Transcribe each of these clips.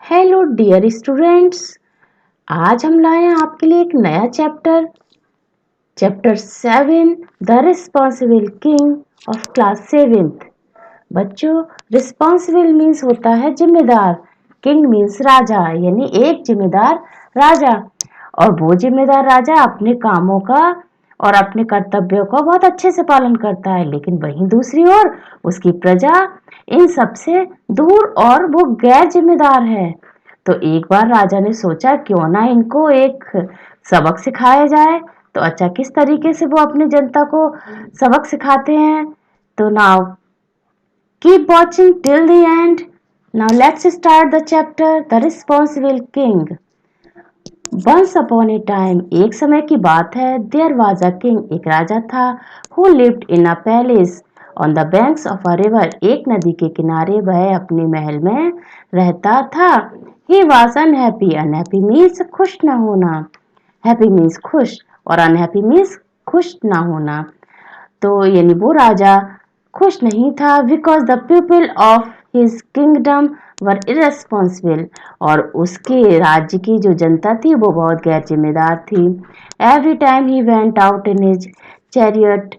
Hello dear students, आज हम लाए हैं आपके लिए एक नया chapter 7 the responsible king of class 7th। बच्चों, रिस्पॉन्सिबल मीन्स होता है जिम्मेदार, किंग मीन्स राजा, यानी एक जिम्मेदार राजा। और वो जिम्मेदार राजा अपने कामों का और अपने कर्तव्यों का बहुत अच्छे से पालन करता है, लेकिन वहीं दूसरी ओर उसकी प्रजा इन सबसे दूर और वो गैर जिम्मेदार है। तो एक बार राजा ने सोचा क्यों ना इनको एक सबक सिखाया जाए। तो अच्छा, किस तरीके से वो अपनी जनता को सबक सिखाते हैं? तो now keep watching till the end. Now let's start the chapter the responsible king. Once upon a time, एक समय की बात है, देयर वाज अ किंग, एक राजा था, who lived in a palace on the banks of a river, एक नदी के किनारे वह अपने महल में रहता था। He was unhappy, unhappy means खुश न होना, हैप्पी मीन्स खुश और अनहैप्पी मीन्स खुश ना होना। तो यानी वो राजा खुश नहीं था, because the people of his kingdom were irresponsible, और उसके राज्य की जो जनता थी वो बहुत गैर जिम्मेदार थी। Every time he went out in his chariot,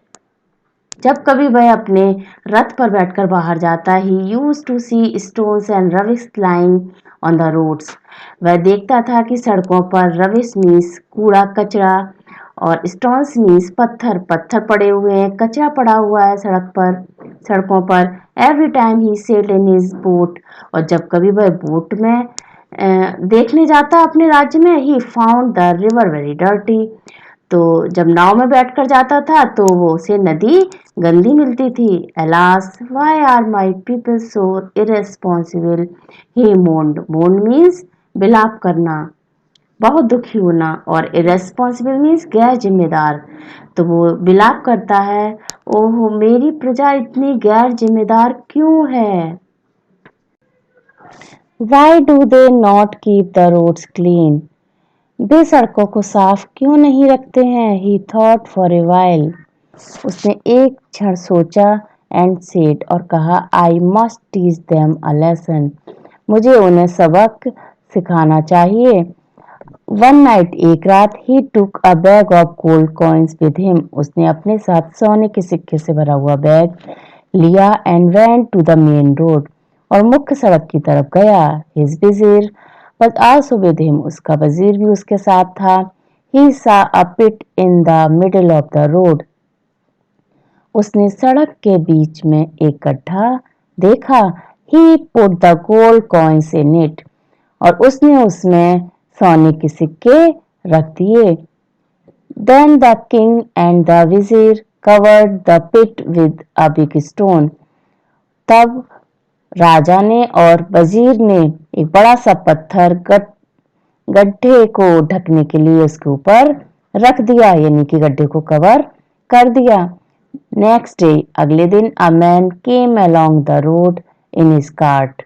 जब कभी वह अपने रथ पर बैठकर बाहर जाता, he used to see stones and rubbish lying on the roads, वह देखता था कि सड़कों पर रबिश मीन्स कूड़ा कचरा और स्टोन्स मीन्स पत्थर, पत्थर पड़े हुए हैं, कचरा पड़ा हुआ है सड़कों पर। Every time he sailed in his boat, और जब कभी वह बोट में देखने जाता अपने राज्य में, he found the river very dirty, तो जब नाव में बैठकर जाता था तो वो उसे नदी गंदी मिलती थी। Alas why are my people so irresponsible, he moaned, moaned means बिलाप करना, बहुत दुखी होना, और इरेस्पॉन्सिबल मीन्स गैर जिम्मेदार। तो वो बिलाप करता है, ओहो मेरी प्रजा इतनी गैर जिम्मेदार क्यों है। Why do they not keep the roads clean, वे सड़कों को साफ क्यों नहीं रखते हैं। He thought for a while, उसने एक क्षण सोचा, एंड सेड, और कहा, I must teach them a lesson, मुझे उन्हें सबक सिखाना चाहिए। वन नाइट, एक रात, he took a bag of gold coins with him, उसने अपने साथ सोने के सिक्के से भरा हुआ बैग लिया, and went to the main road, और मुख्य सड़क की तरफ गया। His vizier was also with him, उसका वजीर भी उसके साथ था। He saw a pit in the middle of the road, उसने सड़क के बीच में एक गड्ढा देखा। He put the gold coins in it, और उसने उसमें सोने के सिक्के रख दिए। Then the king and the vizier covered the pit with a big stone, तब राजा ने और वजीर ने एक बड़ा सा पत्थर गड्ढे को ढकने के लिए उसके ऊपर रख दिया, यानी कि गड्ढे को कवर कर दिया। नेक्स्ट डे, अगले दिन, a man came along the road in his cart,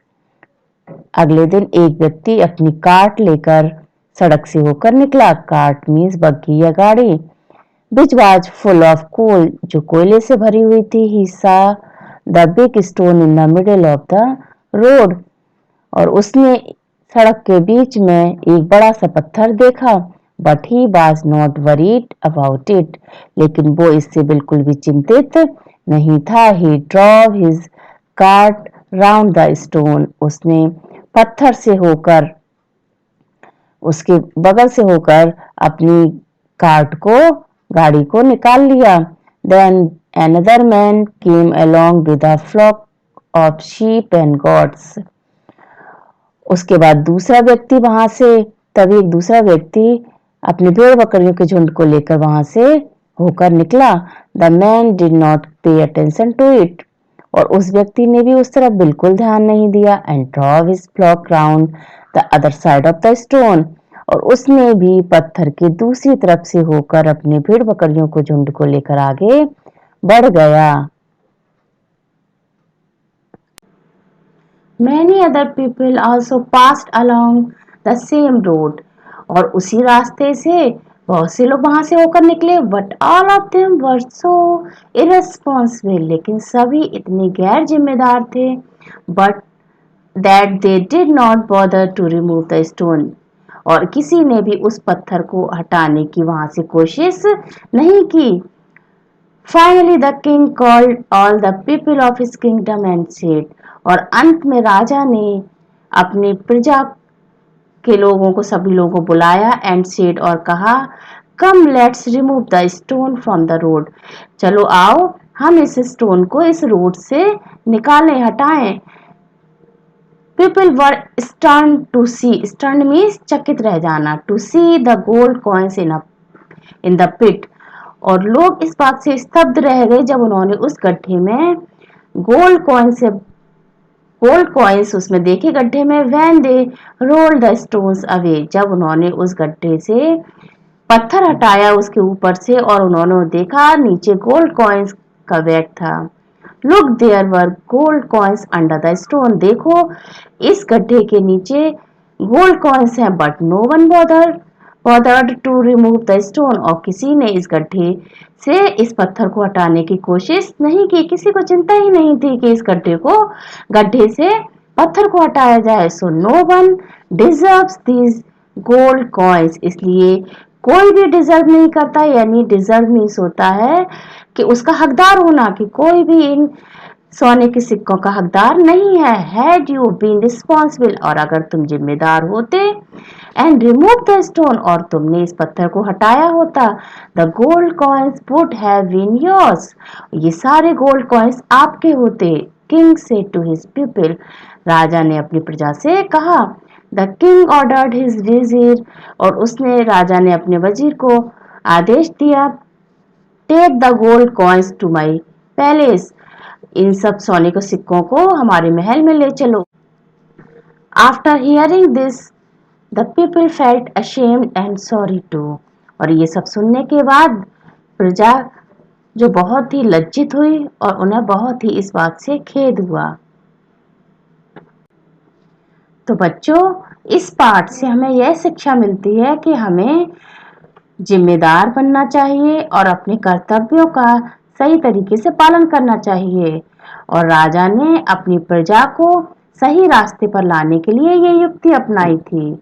अगले दिन एक व्यक्ति अपनी कार्ट लेकर सड़क से होकर निकला। कार्ट मीन्स बग्घी या गाड़ी। Which was full of coal, जो कोयले से भरी हुई थी। He saw the big stone in the middle of the road, और उसने सड़क के बीच में एक बड़ा सा पत्थर देखा। But he was not worried about it, लेकिन वो इससे बिल्कुल भी चिंतित नहीं था। He drove his cart round the stone, उसने पत्थर से होकर, उसके बगल से होकर अपनी कार्ट को, गाड़ी को निकाल लिया। Then another man came along with a flock of sheep and goats, उसके बाद दूसरा व्यक्ति वहां से, तभी एक दूसरा व्यक्ति अपने भेड़ बकरियों के झुंड को लेकर वहां से होकर निकला। The man did not pay attention to it, और उस व्यक्ति ने भी उस तरफ बिल्कुल ध्यान नहीं दिया। And drove his flock round the other side of the stone, और उसने भी पत्थर की दूसरी तरफ से होकर अपने भेड़ बकरियों को झुंड को लेकर आगे बढ़ गया। Many other people also passed along the same road, और उसी रास्ते से बहुत से लोग वहां से होकर निकले, but all of them were so irresponsible, लेकिन सभी इतने गैर जिम्मेदार थे, but that they did not bother to remove the stone, और किसी ने भी उस पत्थर को हटाने की वहां से कोशिश नहीं की। Finally the king called all the people of his kingdom and said, और अंत में राजा ने अपनी प्रजा के लोगों को, सभी लोगों को बुलाया, एंड सेड, और कहा, come let's remove the stone from the road, चलो आओ हम इस स्टोन को इस रोड से निकालें, हटाएं। People were stern to see, stern means चकित रह जाना, to see the gold coins in the pit, और लोग इस बात से स्तब्ध रह गए जब उन्होंने उस गड्ढे में गोल्ड कॉइन्स उसमें देखे गड्ढे में, when they roll the stones away, जब उन्होंने उस गड्ढे से पत्थर हटाया उसके ऊपर से और उन्होंने देखा नीचे गोल्ड कॉइन्स का बैग था। Look there were gold coins under the stone, देखो इस गड्ढे के नीचे गोल्ड कॉइन्स हैं, but no one bothered to remove the stone, और किसी ने इस गड्ढे से इस पत्थर को हटाने की कोशिश नहीं की, किसी को चिंता ही नहीं थी कि इस गड्ढे से पत्थर को हटाया जाए। So no one deserves these gold coins, इसलिए कोई भी डिजर्व नहीं करता, यानी डिजर्व मीन्स होता है कि उसका हकदार होना, कि कोई भी इन सोने के सिक्कों का हकदार नहीं है। हैड यू बीन रिस्पॉन्सिबल, और अगर तुम जिम्मेदार होते, एंड रिमूव द स्टोन, और तुमने इस पत्थर को हटाया होता, the gold coins would have been yours, ये सारे गोल्ड कॉइन्स आपके होते। King said to his people, राजा ने अपनी प्रजा से कहा। The king ordered his vizier, और उसने राजा ने अपने वजीर को आदेश दिया, take the gold coins to my palace, इन सब सोने के सिक्कों को हमारे महल में ले चलो। After hearing this the people felt ashamed and sorry too, और ये सब सुनने के बाद प्रजा जो बहुत ही लज्जित हुई और उन्हें बहुत ही इस बात से खेद हुआ। तो बच्चों, इस पाठ से हमें यह शिक्षा मिलती है कि हमें जिम्मेदार बनना चाहिए और अपने कर्तव्यों का सही तरीके से पालन करना चाहिए, और राजा ने अपनी प्रजा को सही रास्ते पर लाने के लिए ये युक्ति अपनाई थी।